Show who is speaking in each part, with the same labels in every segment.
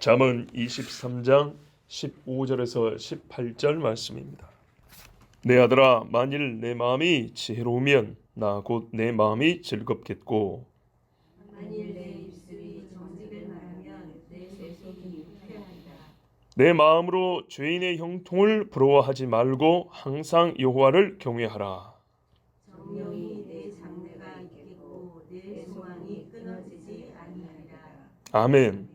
Speaker 1: 잠언 23장 15절에서 18절 말씀입니다. 내 아들아, 만일 내 마음이 지혜로우면 나 곧 내 마음이 즐겁겠고,
Speaker 2: 만일 내 입술이 정직을 말하면 내 속이 유쾌하리라.
Speaker 1: 내 마음으로 죄인의 형통을 부러워하지 말고 항상 여호와를 경외하라.
Speaker 2: 정령이 내 장래가 있겠고 내 소망이 끊어지지 아니하리라.
Speaker 1: 아멘.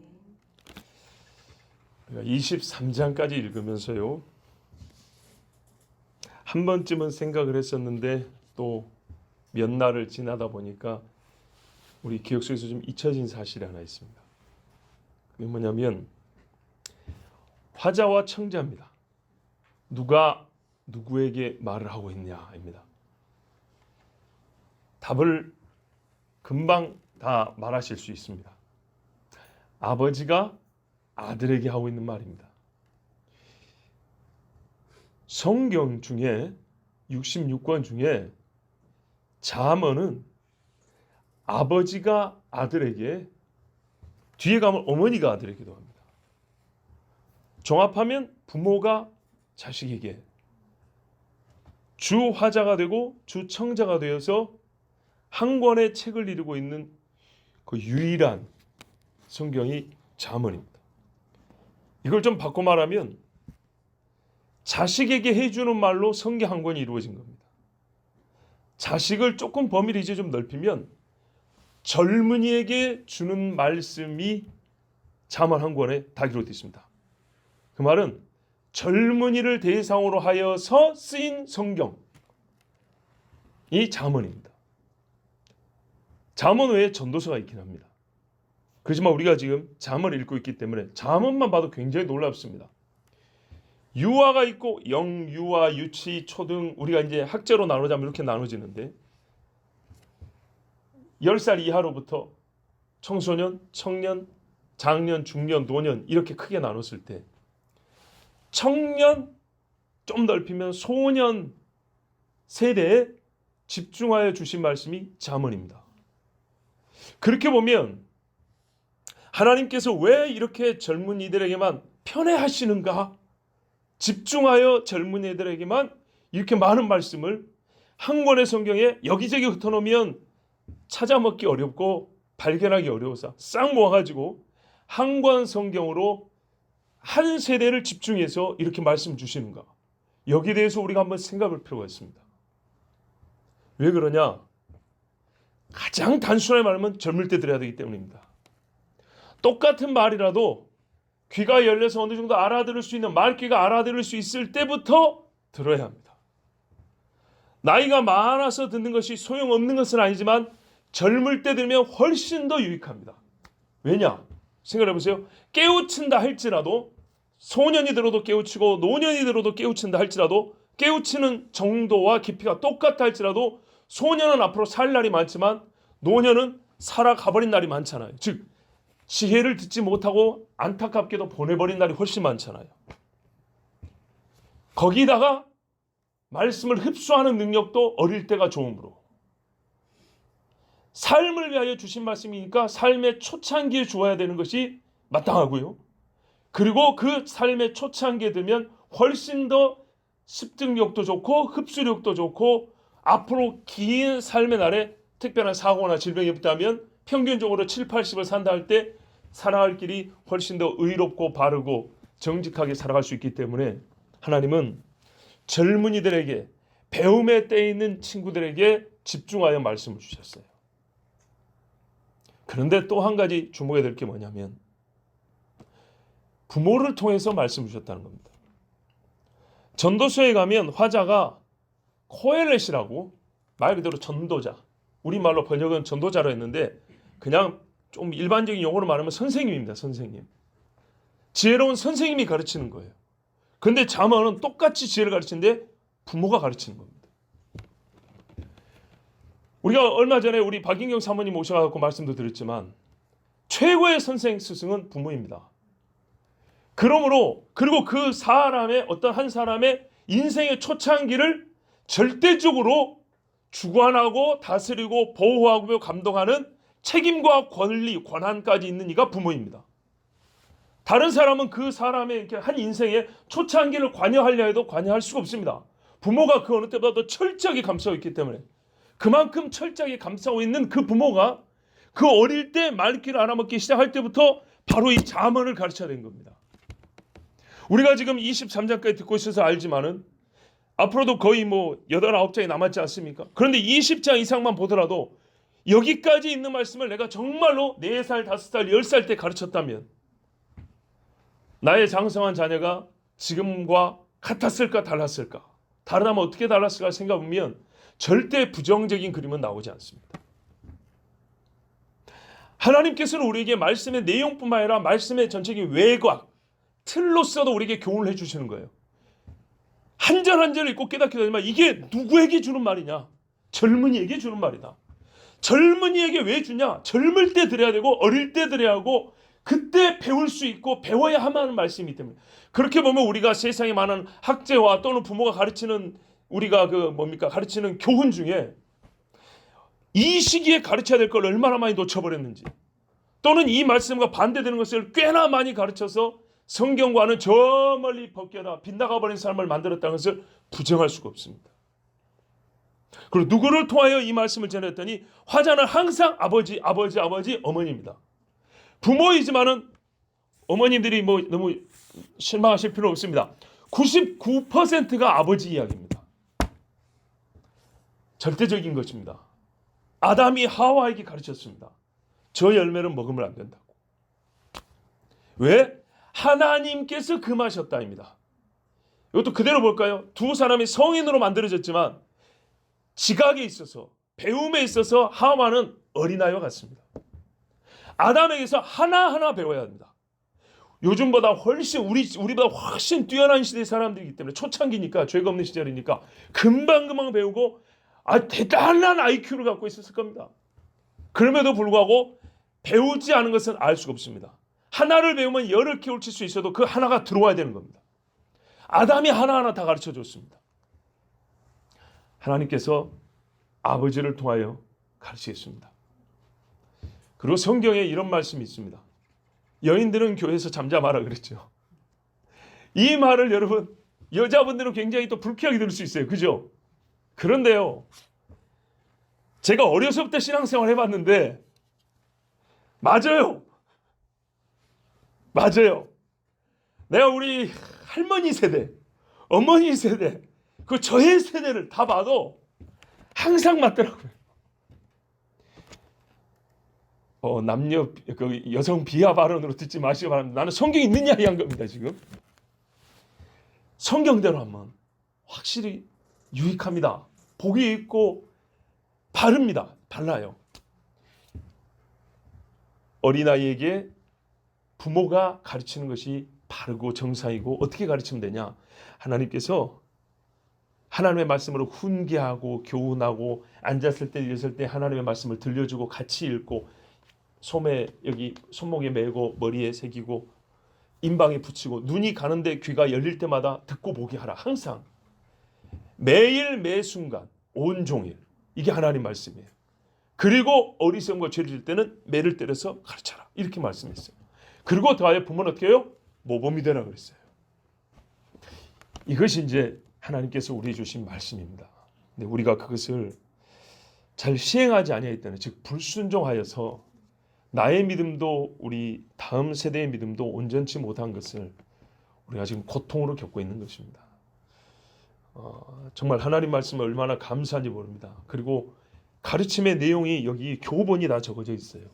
Speaker 1: 23장까지 읽으면서요, 한 번쯤은 생각을 했었는데 또 몇 날을 지나다 보니까 우리 기억 속에서 좀 잊혀진 사실이 하나 있습니다. 그게 뭐냐면 화자와 청자입니다. 누가 누구에게 말을 하고 있냐입니다. 답을 금방 다 말하실 수 있습니다. 아버지가 아들에게 하고 있는 말입니다. 성경 중에 66권 중에 잠언은 아버지가 아들에게, 뒤에 가면 어머니가 아들에게도 합니다. 종합하면 부모가 자식에게, 주 화자가 되고 주 청자가 되어서 한 권의 책을 이루고 있는 그 유일한 성경이 잠언입니다. 이걸 좀 바꿔 말하면 자식에게 해주는 말로 성경 한 권이 이루어진 겁니다. 자식을 조금 범위를 이제 좀 넓히면 젊은이에게 주는 말씀이 잠언 한 권에 다 기록되어 있습니다. 그 말은 젊은이를 대상으로 하여서 쓰인 성경이 잠언입니다. 잠언 외에 전도서가 있긴 합니다. 그렇지만 우리가 지금 잠언을 읽고 있기 때문에 잠언만 봐도 굉장히 놀랍습니다. 유아가 있고 영유아, 유치, 초등, 우리가 이제 학제로 나누자면 이렇게 나눠지는데 10살 이하로부터 청소년, 청년, 장년, 중년, 노년 이렇게 크게 나눴을 때 청년, 좀 넓히면 소년 세대에 집중하여 주신 말씀이 잠언입니다. 그렇게 보면 하나님께서 왜 이렇게 젊은이들에게만 편애하시는가? 집중하여 젊은이들에게만 이렇게 많은 말씀을 한 권의 성경에 여기저기 흩어놓으면 찾아먹기 어렵고 발견하기 어려워서 싹 모아가지고 한 권 성경으로 한 세대를 집중해서 이렇게 말씀 주시는가? 여기에 대해서 우리가 한번 생각할 필요가 있습니다. 왜 그러냐? 가장 단순하게 말하면 젊을 때 들어야 되기 때문입니다. 똑같은 말이라도 귀가 열려서 어느 정도 알아들을 수 있는, 말귀가 알아들을 수 있을 때부터 들어야 합니다. 나이가 많아서 듣는 것이 소용없는 것은 아니지만 젊을 때 들으면 훨씬 더 유익합니다. 왜냐? 생각해보세요. 깨우친다 할지라도, 소년이 들어도 깨우치고 노년이 들어도 깨우친다 할지라도 깨우치는 정도와 깊이가 똑같다 할지라도 소년은 앞으로 살 날이 많지만 노년은 살아가버린 날이 많잖아요. 즉 지혜를 듣지 못하고 안타깝게도 보내버린 날이 훨씬 많잖아요. 거기다가 말씀을 흡수하는 능력도 어릴 때가 좋으므로 삶을 위하여 주신 말씀이니까 삶의 초창기에 주어야 되는 것이 마땅하고요. 그리고 그 삶의 초창기에 들면 훨씬 더 습득력도 좋고 흡수력도 좋고 앞으로 긴 삶의 날에 특별한 사고나 질병이 없다면 평균적으로 7, 80을 산다 할 때 살아갈 길이 훨씬 더 의롭고 바르고 정직하게 살아갈 수 있기 때문에 하나님은 젊은이들에게, 배움의 때에 있는 친구들에게 집중하여 말씀을 주셨어요. 그런데 또 한 가지 주목해야 될 게 뭐냐면 부모를 통해서 말씀을 주셨다는 겁니다. 전도서에 가면 화자가 코엘렛이라고, 말 그대로 전도자, 우리말로 번역은 전도자로 했는데 그냥 좀 일반적인 용어로 말하면 선생님입니다. 선생님. 지혜로운 선생님이 가르치는 거예요. 그런데 잠언은 똑같이 지혜를 가르치는데 부모가 가르치는 겁니다. 우리가 얼마 전에 우리 박인경 사모님 오셔서 말씀도 드렸지만 최고의 선생 스승은 부모입니다. 그러므로 그리고 그 사람의 어떤 한 사람의 인생의 초창기를 절대적으로 주관하고 다스리고 보호하고 감독하는 책임과 권리, 권한까지 있는 이가 부모입니다. 다른 사람은 그 사람의 이렇게 한 인생에 초창기를 관여하려 해도 관여할 수가 없습니다. 부모가 그 어느 때보다 더 철저하게 감싸고 있기 때문에 그만큼 철저하게 감싸고 있는 그 부모가 그 어릴 때 말귀를 알아먹기 시작할 때부터 바로 이 잠언을 가르쳐야 되는 겁니다. 우리가 지금 23장까지 듣고 있어서 알지만은 앞으로도 거의 뭐 8, 9장이 남았지 않습니까? 그런데 20장 이상만 보더라도 여기까지 있는 말씀을 내가 정말로 4살, 5살, 10살 때 가르쳤다면 나의 장성한 자녀가 지금과 같았을까 달랐을까? 다르다면 어떻게 달랐을까 생각해보면 절대 부정적인 그림은 나오지 않습니다. 하나님께서는 우리에게 말씀의 내용뿐만 아니라 말씀의 전체적인 외곽, 틀로서도 우리에게 교훈을 해주시는 거예요. 한 절 한 절을 읽고 깨닫게 되지만 이게 누구에게 주는 말이냐? 젊은이에게 주는 말이다. 젊은이에게 왜 주냐? 젊을 때 드려야 되고 어릴 때 드려야 하고 그때 배울 수 있고 배워야 하는 말씀이기 때문에 그렇게 보면 우리가 세상에 많은 학제와 또는 부모가 가르치는 우리가 가르치는 교훈 중에 이 시기에 가르쳐야 될 걸 얼마나 많이 놓쳐버렸는지 또는 이 말씀과 반대되는 것을 꽤나 많이 가르쳐서 성경과는 저 멀리 벗겨나 빗나가버린 사람을 만들었다는 것을 부정할 수가 없습니다. 그리고 누구를 통하여 이 말씀을 전했더니 화자는 항상 아버지, 어머니입니다. 부모이지만은 어머님들이 뭐 너무 실망하실 필요 없습니다. 99%가 아버지 이야기입니다. 절대적인 것입니다. 아담이 하와에게 가르쳤습니다. 저 열매는 먹으면 안 된다고. 왜? 하나님께서 금하셨다입니다. 이것도 그대로 볼까요? 두 사람이 성인으로 만들어졌지만 지각에 있어서 배움에 있어서 하와는 어린아이와 같습니다. 아담에게서 하나하나 배워야 합니다. 요즘보다 훨씬 우리보다 훨씬 뛰어난 시대의 사람들이기 때문에 초창기니까 죄가 없는 시절이니까 금방 배우고 대단한 IQ를 갖고 있었을 겁니다. 그럼에도 불구하고 배우지 않은 것은 알 수가 없습니다. 하나를 배우면 열을 키울 수 있어도 그 하나가 들어와야 되는 겁니다. 아담이 하나하나 다 가르쳐 줬습니다. 하나님께서 아버지를 통하여 가르치셨습니다. 그리고 성경에 이런 말씀이 있습니다. 여인들은 교회에서 잠잠하라 그랬죠. 이 말을 여러분 여자분들은 굉장히 또 불쾌하게 들을 수 있어요. 그죠? 그런데요. 제가 어려서부터 신앙생활 해봤는데 맞아요. 내가 우리 할머니 세대, 어머니 세대, 그 저의 세대를 다 봐도 항상 맞더라고요. 남녀 여성 비하 발언으로 듣지 마시기 바랍니다. 나는 성경이 있는 이야기한 겁니다. 지금 성경대로 하면 확실히 유익합니다. 복이 있고 바릅니다. 달라요. 어린아이에게 부모가 가르치는 것이 바르고 정상이고 어떻게 가르치면 되냐? 하나님께서 하나님의 말씀으로 훈계하고 교훈하고 앉았을 때 일었을 때 하나님의 말씀을 들려주고 같이 읽고 손에 여기 손목에 메고 머리에 새기고 임방에 붙이고 눈이 가는데 귀가 열릴 때마다 듣고 보게 하라. 항상 매일 매순간 온종일 이게 하나님 말씀이에요. 그리고 어리석음과 죄를 질 때는 매를 때려서 가르쳐라. 이렇게 말씀했어요. 그리고 더하여 부모는 어떻게 해요? 모범이 되라 그랬어요. 이것이 이제 하나님께서 우리에게 주신 말씀입니다. 근데 우리가 그것을 잘 시행하지 아니하였다는 즉 불순종하여서 나의 믿음도 우리 다음 세대의 믿음도 온전치 못한 것을 우리가 지금 고통으로 겪고 있는 것입니다. 정말 하나님 말씀을 얼마나 감사한지 모릅니다. 그리고 가르침의 내용이 여기 교본이 다 적어져 있어요.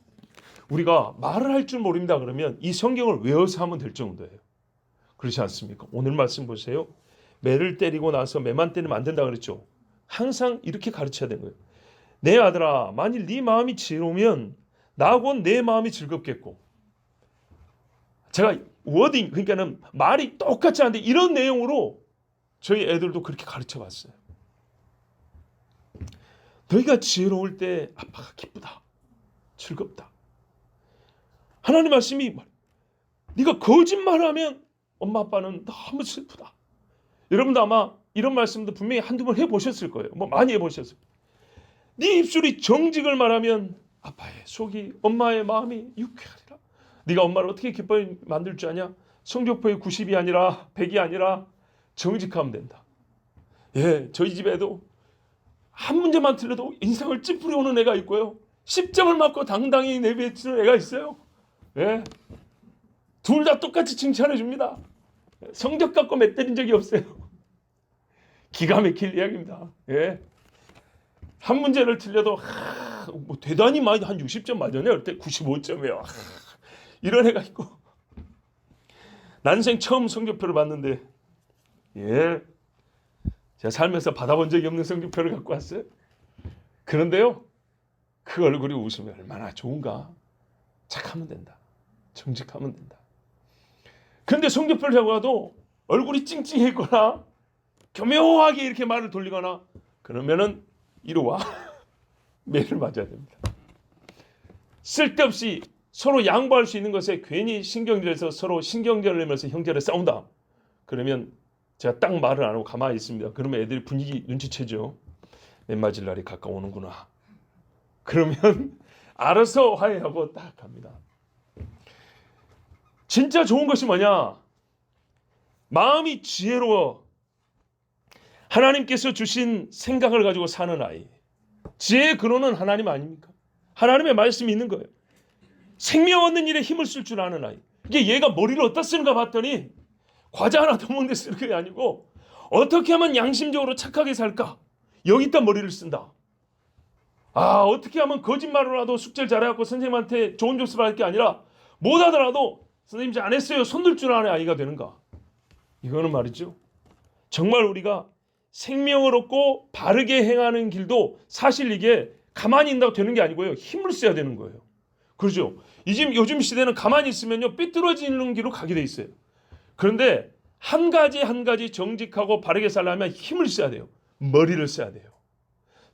Speaker 1: 우리가 말을 할 줄 모릅니다 그러면 이 성경을 외워서 하면 될 정도예요. 그렇지 않습니까? 오늘 말씀 보세요. 매를 때리고 나서 매만 때리면 안 된다 그랬죠. 항상 이렇게 가르쳐야 되는 거예요. 내 아들아, 만일 네 마음이 지혜로우면 나하고는 내 마음이 즐겁겠고. 제가 워딩 그러니까는 말이 똑같지 않은데 이런 내용으로 저희 애들도 그렇게 가르쳐 봤어요. 너희가 지혜로울 때 아빠가 기쁘다. 즐겁다. 하나님 말씀이 네가 거짓말하면 엄마 아빠는 너무 슬프다. 여러분도 아마 이런 말씀도 분명히 한두 번 해보셨을 거예요. 뭐 많이 해보셨을 거예요. 네 입술이 정직을 말하면 아빠의 속이 엄마의 마음이 유쾌하리라. 네가 엄마를 어떻게 기뻐하게 만들 줄 아냐? 성적표에 90이 아니라 100이 아니라 정직하면 된다. 예, 저희 집에도 한 문제만 틀려도 인상을 찌푸려 오는 애가 있고요. 10점을 맞고 당당히 내비치는 애가 있어요. 예, 둘 다 똑같이 칭찬해 줍니다. 성적 갖고 맷때린 적이 없어요. 기가 막힐 이야기입니다. 예, 한 문제를 틀려도 뭐 대단히 많이 한 60점 맞았네. 그때 95점이에요. 이런 애가 있고 난생 처음 성적표를 봤는데 예, 제가 살면서 받아본 적이 없는 성적표를 갖고 왔어요. 그런데요, 그 얼굴이 웃음이 얼마나 좋은가. 착하면 된다. 정직하면 된다. 그런데 성적표를 하고 와도 얼굴이 찡찡해 있거나 교묘하게 이렇게 말을 돌리거나 그러면은 이리 와. 매를 맞아야 됩니다. 쓸데없이 서로 양보할 수 있는 것에 괜히 신경질에서 서로 신경전을 내면서 형제를 싸운다. 그러면 제가 딱 말을 안 하고 가만히 있습니다. 그러면 애들이 분위기 눈치채죠. 맺맞을 날이 가까우는구나. 그러면 알아서 화해하고 딱 갑니다. 진짜 좋은 것이 뭐냐? 마음이 지혜로워. 하나님께서 주신 생각을 가지고 사는 아이. 지혜의 근원은 하나님 아닙니까? 하나님의 말씀이 있는 거예요. 생명 얻는 일에 힘을 쓸 줄 아는 아이. 이게 얘가 머리를 어디다 쓰는가 봤더니 과자 하나 더 먹는 데 쓰는 게 아니고 어떻게 하면 양심적으로 착하게 살까? 여기다 머리를 쓴다. 아, 어떻게 하면 거짓말로라도 숙제를 잘해갖고 선생님한테 좋은 점수 받을 게 아니라 못하더라도 선생님 잘 안 했어요. 손들 줄 아는 아이가 되는가? 이거는 말이죠. 정말 우리가 생명을 얻고 바르게 행하는 길도 사실 이게 가만히 있다고 되는 게 아니고요. 힘을 써야 되는 거예요. 그렇죠? 요즘 시대는 가만히 있으면요 삐뚤어지는 길로 가게 돼 있어요. 그런데 한 가지 정직하고 바르게 살려면 힘을 써야 돼요. 머리를 써야 돼요.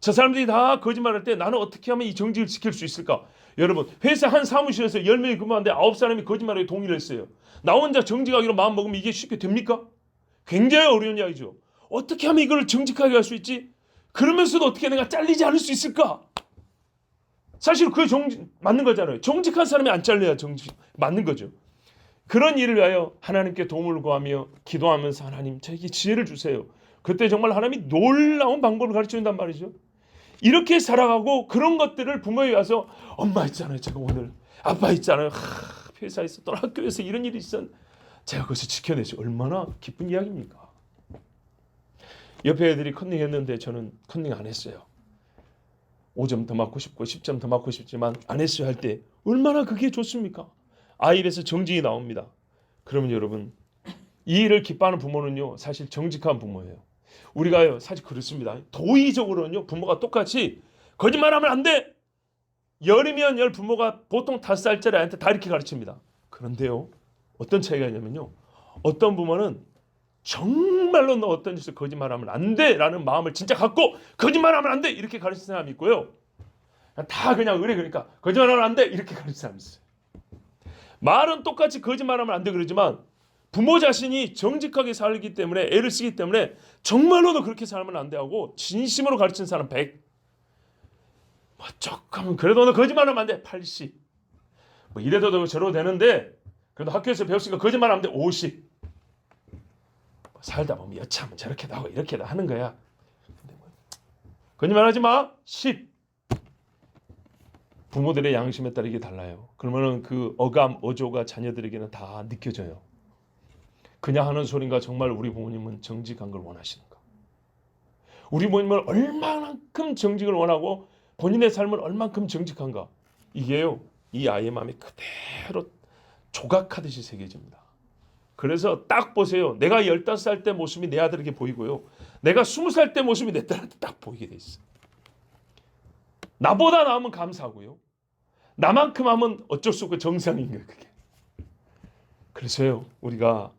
Speaker 1: 저 사람들이 다 거짓말할 때 나는 어떻게 하면 이 정직을 지킬 수 있을까? 여러분, 회사 한 사무실에서 10명이 근무하는데 9사람이 거짓말에 동의를 했어요. 나 혼자 정직하기로 마음 먹으면 이게 쉽게 됩니까? 굉장히 어려운 이야기죠. 어떻게 하면 이걸 정직하게 할 수 있지? 그러면서도 어떻게 내가 잘리지 않을 수 있을까? 사실 그게 맞는 거잖아요. 정직한 사람이 안 잘려야 맞는 거죠. 그런 일을 위하여 하나님께 도움을 구하며 기도하면서 하나님 저에게 지혜를 주세요. 그때 정말 하나님이 놀라운 방법을 가르쳐준단 말이죠. 이렇게 살아가고 그런 것들을 부모에 와서 엄마 있잖아요. 제가 오늘 아빠 있잖아요. 회사에 있었던 학교에서 이런 일이 있었는데 제가 그것을 지켜내지 얼마나 기쁜 이야기입니까? 옆에 애들이 컨닝 했는데 저는 컨닝 안 했어요. 5점 더 맞고 싶고 10점 더 맞고 싶지만 안 했어요 할 때 얼마나 그게 좋습니까? 아이 입에서 정직이 나옵니다. 그러면 여러분 이 일을 기뻐하는 부모는요 사실 정직한 부모예요. 우리가요 사실 그렇습니다. 도의적으로는요 부모가 똑같이 거짓말하면 안 돼. 열이면 열 부모가 보통 5살짜리 아이한테 다 이렇게 가르칩니다. 그런데요 어떤 차이가 있냐면요 어떤 부모는 정말로 너 어떤 짓을 거짓말하면 안 돼라는 마음을 진짜 갖고 거짓말하면 안 돼 이렇게 가르치는 사람이 있고요. 다 그냥 의뢰 그러니까 거짓말하면 안 돼 이렇게 가르치는 사람이 있어요. 말은 똑같이 거짓말하면 안 돼 그러지만 부모 자신이 정직하게 살기 때문에 애를 쓰기 때문에 정말로도 그렇게 살면 안 돼 하고 진심으로 가르치는 사람 100. 뭐 조금 그래도 너 거짓말하면 안 돼 80. 뭐 이래도 저래도 되는데 그래도 학교에서 배웠으니까 거짓말하면 돼 50. 살다 보면 여차하면 저렇게도 하고 이렇게도 하는 거야. 근데 뭐, 거짓말하지 마 10. 부모들의 양심에 따라 이게 달라요. 그러면은 그 어감 어조가 자녀들에게는 다 느껴져요. 그냥 하는 소린가 정말 우리 부모님은 정직한 걸 원하시는가? 우리 부모님은 얼마만큼 정직을 원하고 본인의 삶은 얼만큼 정직한가? 이게요 이 아이의 마음에 그대로 조각하듯이 새겨집니다. 그래서 딱 보세요. 내가 15살 때 모습이 내 아들에게 보이고요. 내가 20살 때 모습이 내 딸한테 딱 보이게 돼 있어요. 나보다 나으면 감사하고요. 나만큼 하면 어쩔 수 없고 정상인 거예요. 그게. 그래서요. 우리가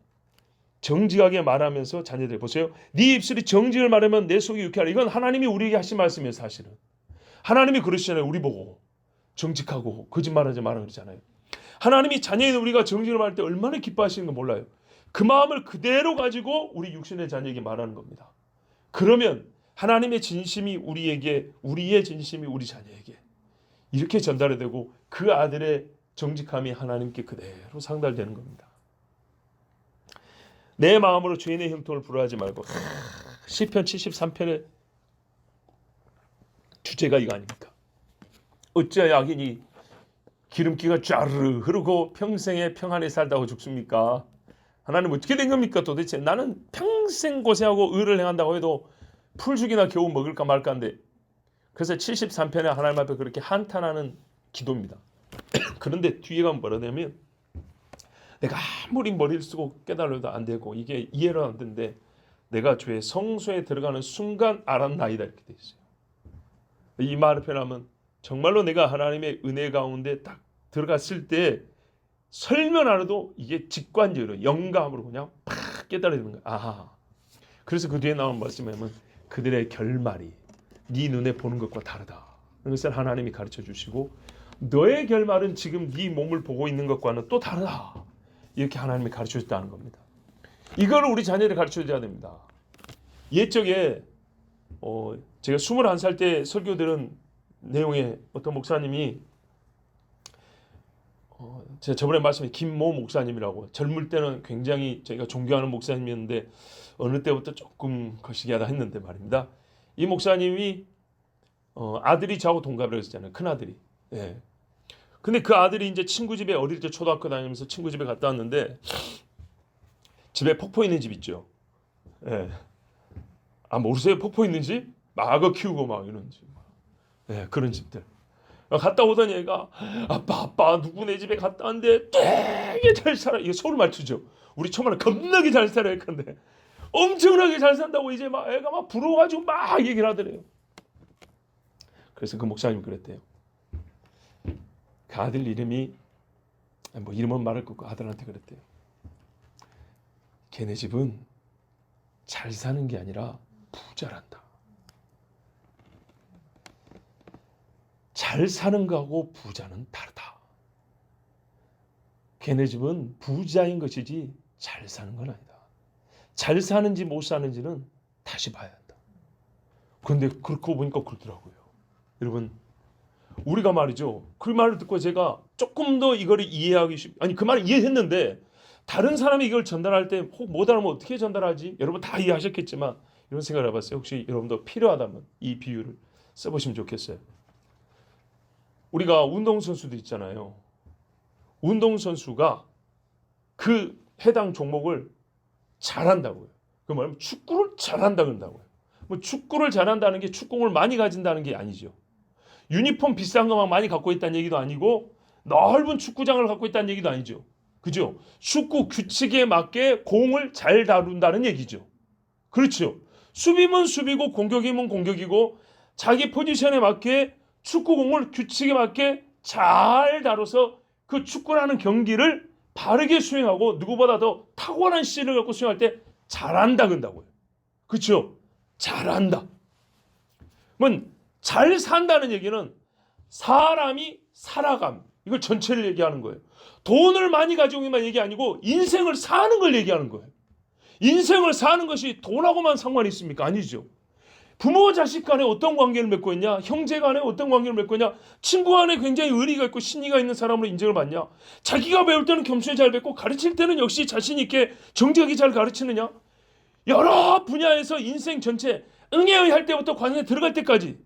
Speaker 1: 정직하게 말하면서 자녀들 보세요. 네 입술이 정직을 말하면 내 속이 유쾌하라. 이건 하나님이 우리에게 하신 말씀이에요. 사실은. 하나님이 그러시잖아요. 우리 보고. 정직하고 거짓말하지 말라 그러잖아요. 하나님이 자녀인 우리가 정직을 말할 때 얼마나 기뻐하시는 거 몰라요. 그 마음을 그대로 가지고 우리 육신의 자녀에게 말하는 겁니다. 그러면 하나님의 진심이 우리에게 우리의 진심이 우리 자녀에게 이렇게 전달이 되고 그 아들의 정직함이 하나님께 그대로 상달되는 겁니다. 내 마음으로 죄인의 형통을 불허하지 말고. 시편 73편의 주제가 이거 아닙니까? 어찌하여 악인이 기름기가 쫘르르 흐르고 평생에 평안에 살다고 죽습니까? 하나님 어떻게 된 겁니까 도대체? 나는 평생 고생하고 의를 행한다고 해도 풀죽이나 겨우 먹을까 말까인데. 그래서 73편에 하나님 앞에 그렇게 한탄하는 기도입니다. 그런데 뒤에 가면 뭐라 되냐면 내가 아무리 머리를 쓰고 깨달아도 안 되고 이게 이해를 안 되는데 내가 주의 성소에 들어가는 순간 알았나이다 이렇게 돼 있어요. 이 말을 표현하면 정말로 내가 하나님의 은혜 가운데 딱 들어갔을 때 설명 안 해도 이게 직관적으로 영감으로 그냥 팍 깨달아지는 거예요. 아하. 그래서 그 뒤에 나오는 말씀이면 그들의 결말이 네 눈에 보는 것과 다르다. 그것을 하나님이 가르쳐 주시고 너의 결말은 지금 네 몸을 보고 있는 것과는 또 다르다. 이렇게 하나님이 가르쳐 줬다는 겁니다. 이걸 우리 자녀를 가르쳐 줘야 됩니다. 옛적에 제가 21살 때 설교 들은 내용에 어떤 목사님이 제가 저번에 말씀드린 김모 목사님이라고 젊을 때는 굉장히 저희가 존경하는 목사님이었는데 어느 때부터 조금 거시기하다 했는데 말입니다. 이 목사님이 아들이 저하고 동갑을 했잖아요. 큰 아들이. 예. 근데 그 아들이 이제 친구 집에 어릴 때 초등학교 다니면서 친구 집에 갔다 왔는데 집에 폭포 있는 집 있죠. 예. 아 모르세요? 폭포 있는 집? 악어 키우고 막 이런 집. 예, 그런 집들. 갔다 오던 얘가 아빠 누구네 집에 갔다 왔는데 되게 잘 살아. 이게 서울 말투죠. 우리 처음에는 겁나게 잘 살아야 할 건데 엄청나게 잘 산다고 이제 막 애가 막 부러워가지고 막 얘기를 하더래요. 그래서 그 목사님이 그랬대요. 그 아들 이름이 뭐 이름은 말할 거고 아들한테 그랬대요. 걔네 집은 잘 사는 게 아니라 부자란다. 잘 사는 거하고 부자는 다르다. 걔네 집은 부자인 것이지 잘 사는 건 아니다. 잘 사는지 못 사는지는 다시 봐야 한다. 그런데 그렇고 보니까 그러더라고요. 여러분 우리가 말이죠. 그 말을 듣고 제가 조금 더 이거를 이해하기 아니 그 말을 이해했는데 다른 사람이 이걸 전달할 때 혹 못 알아면 어떻게 전달하지? 여러분 다 이해하셨겠지만 이런 생각을 해봤어요. 혹시 여러분도 필요하다면 이 비유를 써보시면 좋겠어요. 우리가 운동선수도 있잖아요. 운동선수가 그 해당 종목을 잘한다고요. 그 말하면 축구를 잘한다 그런다고요. 뭐 축구를 잘한다는 게 축구공을 많이 가진다는 게 아니죠. 유니폼 비싼 것만 많이 갖고 있다는 얘기도 아니고 넓은 축구장을 갖고 있다는 얘기도 아니죠. 그죠? 축구 규칙에 맞게 공을 잘 다룬다는 얘기죠. 그렇죠. 수비면 수비고 공격이면 공격이고 자기 포지션에 맞게 축구공을 규칙에 맞게 잘 다뤄서 그 축구라는 경기를 바르게 수행하고 누구보다 더 탁월한 실력을 갖고 수행할 때 잘한다 그런다고요. 그렇죠? 잘한다. 잘 산다는 얘기는 사람이 살아감. 이걸 전체를 얘기하는 거예요. 돈을 많이 가지고 있는 얘기 아니고 인생을 사는 걸 얘기하는 거예요. 인생을 사는 것이 돈하고만 상관이 있습니까? 아니죠. 부모 자식 간에 어떤 관계를 맺고 있냐? 형제 간에 어떤 관계를 맺고 있냐? 친구 간에 굉장히 의리가 있고 신의가 있는 사람으로 인정을 받냐? 자기가 배울 때는 겸손히 잘 뵙고 가르칠 때는 역시 자신 있게 정직하게 잘 가르치느냐? 여러 분야에서 인생 전체 응애의 할 때부터 관계에 들어갈 때까지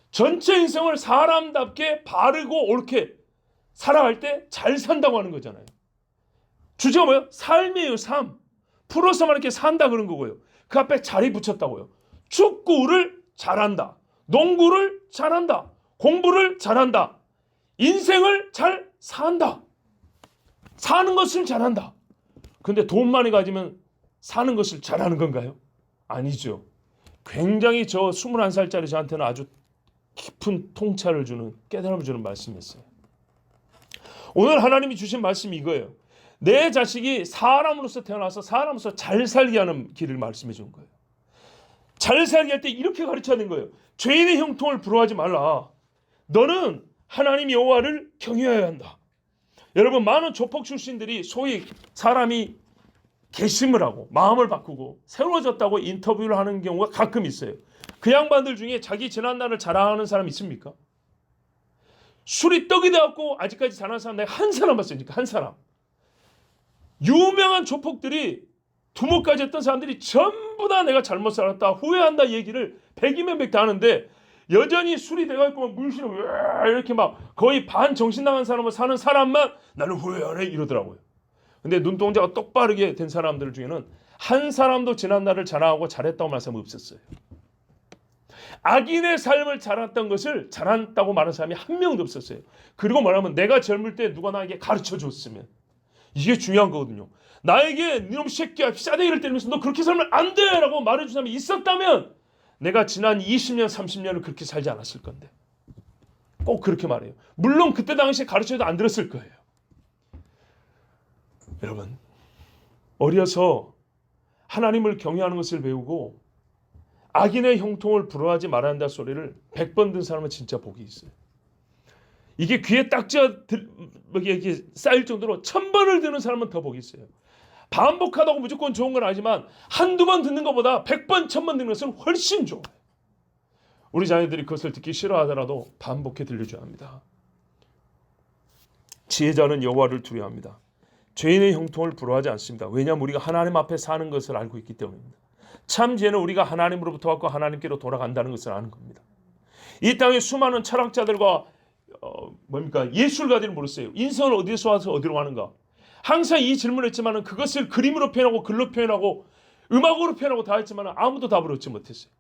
Speaker 1: 전체 인생을 사람답게 바르고 옳게 살아갈 때 잘 산다고 하는 거잖아요. 주제가 뭐예요? 삶이에요. 삶. 풀어서만 이렇게 산다 그런 거고요. 그 앞에 자리 붙였다고요. 축구를 잘한다. 농구를 잘한다. 공부를 잘한다. 인생을 잘 산다. 사는 것을 잘한다. 근데 돈 많이 가지면 사는 것을 잘하는 건가요? 아니죠. 굉장히 저 21살짜리 저한테는 아주 깊은 통찰을 주는 깨달음을 주는 말씀이었어요. 오늘 하나님이 주신 말씀이 이거예요. 내 자식이 사람으로서 태어나서 사람으로서 잘 살게 하는 길을 말씀해 준 거예요. 잘 살게 할 때 이렇게 가르쳐야 되는 거예요. 죄인의 형통을 부러워하지 말라. 너는 하나님 여호와를 경외해야 한다. 여러분 많은 조폭 출신들이 소위 사람이 개심을 하고 마음을 바꾸고 새로워졌다고 인터뷰를 하는 경우가 가끔 있어요. 그 양반들 중에 자기 지난날을 자랑하는 사람 있습니까? 술이 떡이 되었고 아직까지 잘하는 사람 내가 한 사람 봤으니까 한 사람. 유명한 조폭들이 두목까지 했던 사람들이 전부 다 내가 잘못 살았다 후회한다 얘기를 백이면 백 다 하는데 여전히 술이 돼가지고 물시로 이렇게 막 거의 반 정신 나간 사람을 사는 사람만 나는 후회 안 해 이러더라고요. 근데 눈동자가 똑바르게 된 사람들 중에는 한 사람도 지난 날을 자랑하고 잘했다고 말씀 없었어요. 악인의 삶을 잘했던 것을 잘했다고 말하는 사람이 한 명도 없었어요. 그리고 뭐냐면 내가 젊을 때 누가 나에게 가르쳐 줬으면 이게 중요한 거거든요. 나에게 니놈 새끼야 싸대기를 때리면서 너 그렇게 살면 안 돼 라고 말해준 사람이 있었다면 내가 지난 20년 30년을 그렇게 살지 않았을 건데 꼭 그렇게 말해요. 물론 그때 당시에 가르쳐도 안 들었을 거예요. 여러분 어려서 하나님을 경외하는 것을 배우고 악인의 형통을 부러워하지 말아야 한다 소리를 100번 든 사람은 진짜 복이 있어요. 이게 귀에 딱지가 이렇게 쌓일 정도로 1000번을 듣는 사람은 더 복이 있어요. 반복하다고 무조건 좋은 건 아니지만 한두 번 듣는 것보다 100번 1000번 듣는 것은 훨씬 좋아요. 우리 자녀들이 그것을 듣기 싫어하더라도 반복해 들려줘야 합니다. 지혜자는 여호와를 두려워합니다. 죄인의 형통을 부러워하지 않습니다. 왜냐하면 우리가 하나님 앞에 사는 것을 알고 있기 때문입니다. 참 지혜는 우리가 하나님으로부터 왔고 하나님께로 돌아간다는 것을 아는 겁니다. 이 땅에 수많은 철학자들과 예술가들이 물었어요. 인생은 어디서 와서 어디로 가는가? 항상 이 질문을 했지만 그것을 그림으로 표현하고 글로 표현하고 음악으로 표현하고 다 했지만 아무도 답을 얻지 못했어요.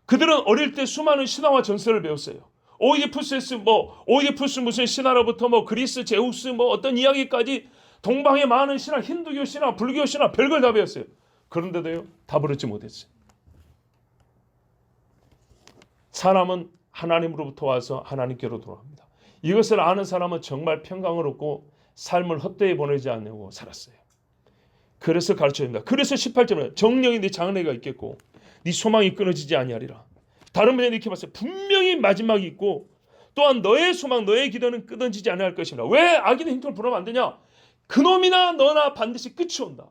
Speaker 1: 그들은 어릴 때 수많은 신화와 전설을 배웠어요. 오이디푸스 무슨 신화로부터 그리스 제우스 어떤 이야기까지 동방의 많은 신화, 힌두교 신화, 불교 신화 별걸 다 배웠어요. 그런데도요 답을 얻지 못했어요. 사람은 하나님으로부터 와서 하나님께로 돌아갑니다. 이것을 아는 사람은 정말 평강을 얻고 삶을 헛되이 보내지 않고 살았어요. 그래서 가르쳐야 됩니다. 그래서 18절에 정령이 네 장래가 있겠고 네 소망이 끊어지지 아니하리라. 다른 분야는 이렇게 봤어요. 분명히 마지막이 있고 또한 너의 소망 너의 기도는 끊어지지 아니할 것입니다. 왜 악인의 힘통을 부르면 안 되냐? 그놈이나 너나 반드시 끝이 온다.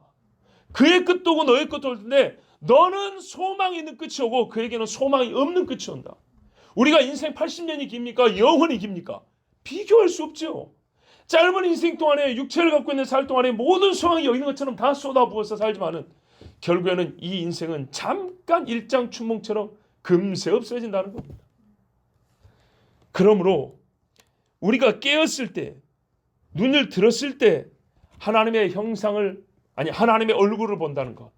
Speaker 1: 그의 끝도 오고 너의 끝도 올 텐데 너는 소망이 있는 끝이 오고 그에게는 소망이 없는 끝이 온다. 우리가 인생 80년이 깁니까? 영원히 깁니까? 비교할 수 없죠. 짧은 인생 동안에 육체를 갖고 있는 살 동안에 모든 소망이 여기 있는 것처럼 다 쏟아부어서 살지만은 결국에는 이 인생은 잠깐 일장춘몽처럼 금세 없어진다는 겁니다. 그러므로 우리가 깨었을 때 눈을 들었을 때 하나님의 형상을 하나님의 얼굴을 본다는 것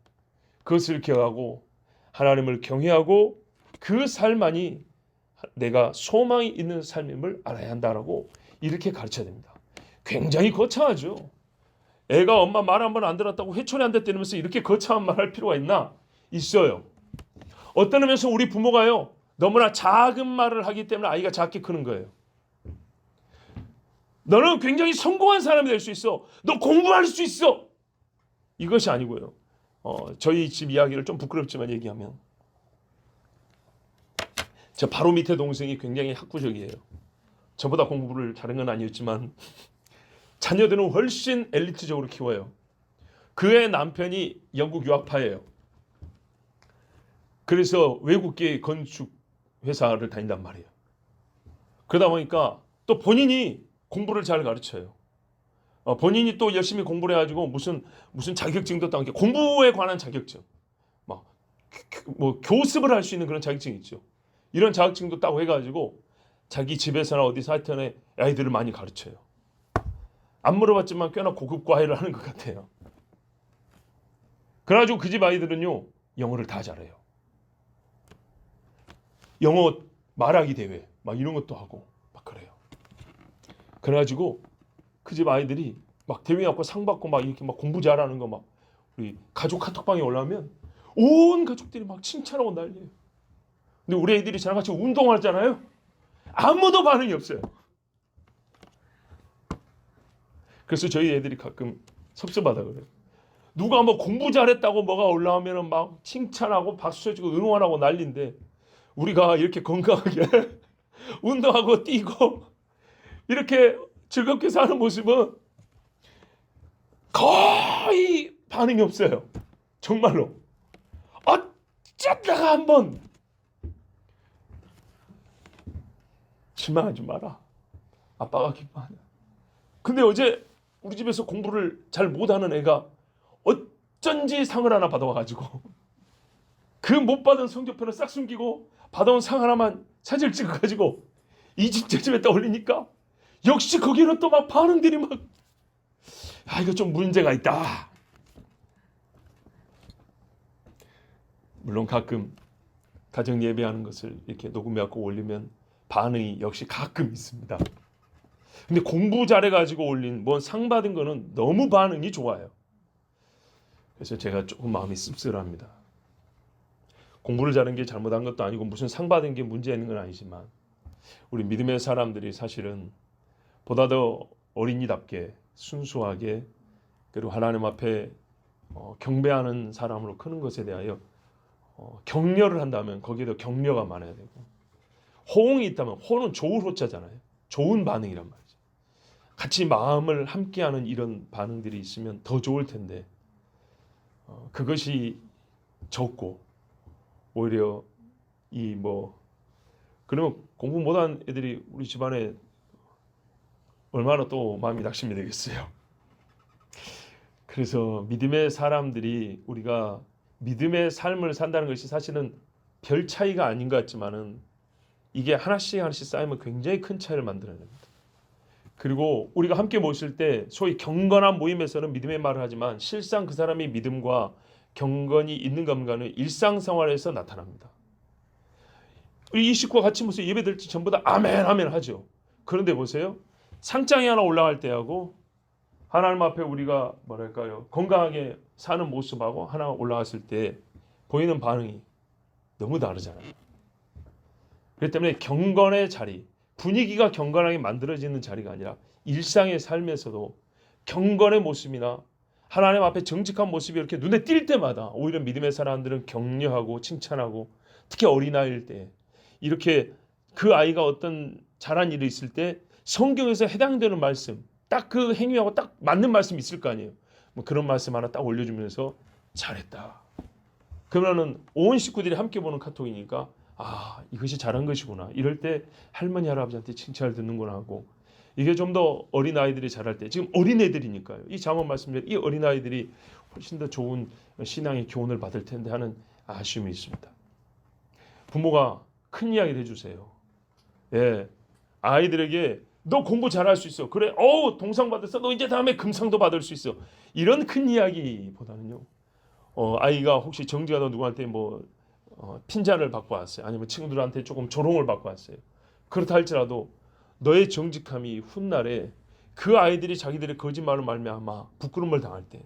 Speaker 1: 그것을 기억하고 하나님을 경외하고 그 삶만이 내가 소망이 있는 삶임을 알아야 한다라고 이렇게 가르쳐야 됩니다. 굉장히 거창하죠. 애가 엄마 말 한 번 안 들었다고 회초리 한 대 때리면서 이렇게 거창한 말 할 필요가 있나? 있어요. 어떤 의미에서 우리 부모가요 너무나 작은 말을 하기 때문에 아이가 작게 크는 거예요. 너는 굉장히 성공한 사람이 될 수 있어. 너 공부할 수 있어. 이것이 아니고요. 저희 집 이야기를 좀 부끄럽지만 얘기하면 저 바로 밑에 동생이 굉장히 학구적이에요. 저보다 공부를 잘한 건 아니었지만 자녀들은 훨씬 엘리트적으로 키워요. 그의 남편이 영국 유학파예요. 그래서 외국계 건축 회사를 다닌단 말이에요. 그러다 보니까 또 본인이 공부를 잘 가르쳐요. 본인이 또 열심히 공부를 해가지고 무슨 자격증도 따는 게 공부에 관한 자격증, 교습을 할 수 있는 그런 자격증이 있죠. 이런 자격증도 따고 해가지고 자기 집에서나 어디서 하여튼 아이들을 많이 가르쳐요. 안 물어봤지만 꽤나 고급 과외를 하는 것 같아요. 그래가지고 그 집 아이들은요 영어를 다 잘해요. 영어 말하기 대회 막 이런 것도 하고 막 그래요. 그래가지고 그 집 아이들이 막 대회 갖고 상 받고 막 이렇게 막 공부 잘하는 거 막 우리 가족 카톡방에 올라오면 온 가족들이 막 칭찬하고 난리예요. 근데 우리 애들이 저랑 같이 운동하잖아요. 아무도 반응이 없어요. 그래서 저희 애들이 가끔 섭섭하다 그래요. 누가 뭐 공부 잘했다고 뭐가 올라오면 막 칭찬하고 박수 쳐주고 응원하고 난리인데 우리가 이렇게 건강하게 운동하고 뛰고 이렇게 즐겁게 사는 모습은 거의 반응이 없어요. 정말로. 어쩌다가 한번 실망하지 마라. 아빠가 기뻐하냐. 근데 어제 우리 집에서 공부를 잘 못하는 애가 어쩐지 상을 하나 받아와가지고 그 못 받은 성적표는 싹 숨기고 받아온 상 하나만 사진을 찍어가지고 이 집 저 집에다 올리니까 역시 거기는 또 막 반응들이 막 이거 좀 문제가 있다. 물론 가끔 가정 예배하는 것을 이렇게 녹음해갖고 올리면 반응이 역시 가끔 있습니다. 근데 공부 잘해가지고 올린 뭔 상 받은 거는 너무 반응이 좋아요. 그래서 제가 조금 마음이 씁쓸합니다. 공부를 잘한 게 잘못한 것도 아니고 무슨 상 받은 게 문제 있는 건 아니지만 우리 믿음의 사람들이 사실은 보다 더 어린이답게 순수하게 그리고 하나님 앞에 경배하는 사람으로 크는 것에 대하여 격려를 한다면 거기에도 격려가 많아야 되고 호응이 있다면 호는 좋을 호자잖아요. 좋은 반응이란 말이죠. 같이 마음을 함께하는 이런 반응들이 있으면 더 좋을 텐데 그것이 적고 오히려 그러면 공부 못한 애들이 우리 집안에 얼마나 또 마음이 낙심이 되겠어요. 그래서 믿음의 사람들이 우리가 믿음의 삶을 산다는 것이 사실은 별 차이가 아닌 것 같지만은 이게 하나씩 하나씩 쌓이면 굉장히 큰 차이를 만들어냅니다. 그리고 우리가 함께 모실 때 소위 경건한 모임에서는 믿음의 말을 하지만 실상 그 사람이 믿음과 경건이 있는가 없는가는 일상생활에서 나타납니다. 우리 이 식구가 같이 무슨 예배 드릴지 전부 다 아멘 아멘 하죠. 그런데 보세요. 상장이 하나 올라갈 때하고 하나님 앞에 우리가 건강하게 사는 모습하고 하나 올라갔을 때 보이는 반응이 너무 다르잖아요. 그렇기 때문에 경건의 자리, 분위기가 경건하게 만들어지는 자리가 아니라 일상의 삶에서도 경건의 모습이나 하나님 앞에 정직한 모습이 이렇게 눈에 띌 때마다 오히려 믿음의 사람들은 격려하고 칭찬하고 특히 어린아이일 때 이렇게 그 아이가 어떤 잘한 일이 있을 때 성경에서 해당되는 말씀 딱 그 행위하고 딱 맞는 말씀이 있을 거 아니에요. 그런 말씀 하나 딱 올려주면서 잘했다. 그러면은 온 식구들이 함께 보는 카톡이니까 이것이 잘한 것이구나. 이럴 때 할머니 할아버지한테 칭찬을 듣는구나 하고 이게 좀 더 어린아이들이 잘할 때 지금 어린애들이니까요. 이 잠언 말씀대로 이 어린아이들이 훨씬 더 좋은 신앙의 교훈을 받을 텐데 하는 아쉬움이 있습니다. 부모가 큰 이야기를 해주세요. 예, 아이들에게 너 공부 잘할 수 있어. 그래, 동상 받았어. 너 이제 다음에 금상도 받을 수 있어. 이런 큰 이야기보다는요. 아이가 혹시 정지가 누구한테 핀잔을 받고 왔어요. 아니면 친구들한테 조금 조롱을 받고 왔어요. 그렇다 할지라도 너의 정직함이 훗날에 그 아이들이 자기들의 거짓말을 말미암아 부끄러움을 당할 때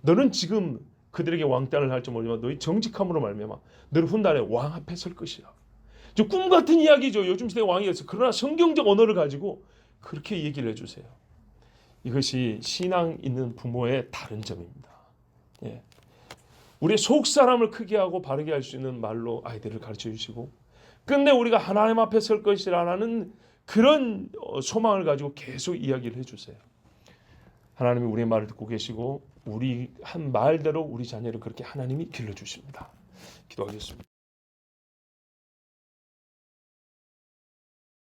Speaker 1: 너는 지금 그들에게 왕따를 할지 모르지만 너의 정직함으로 말미암아 너는 훗날에 왕 앞에 설 것이야. 꿈 같은 이야기죠. 요즘 시대 왕이었어요. 그러나 성경적 언어를 가지고 그렇게 얘기를 해주세요. 이것이 신앙 있는 부모의 다른 점입니다. 예. 우리의 속 사람을 크게 하고 바르게 할 수 있는 말로 아이들을 가르쳐 주시고 끝내 우리가 하나님 앞에 설 것이라는 그런 소망을 가지고 계속 이야기를 해주세요. 하나님이 우리의 말을 듣고 계시고 우리 한 말대로 우리 자녀를 그렇게 하나님이 길러주십니다. 기도하겠습니다.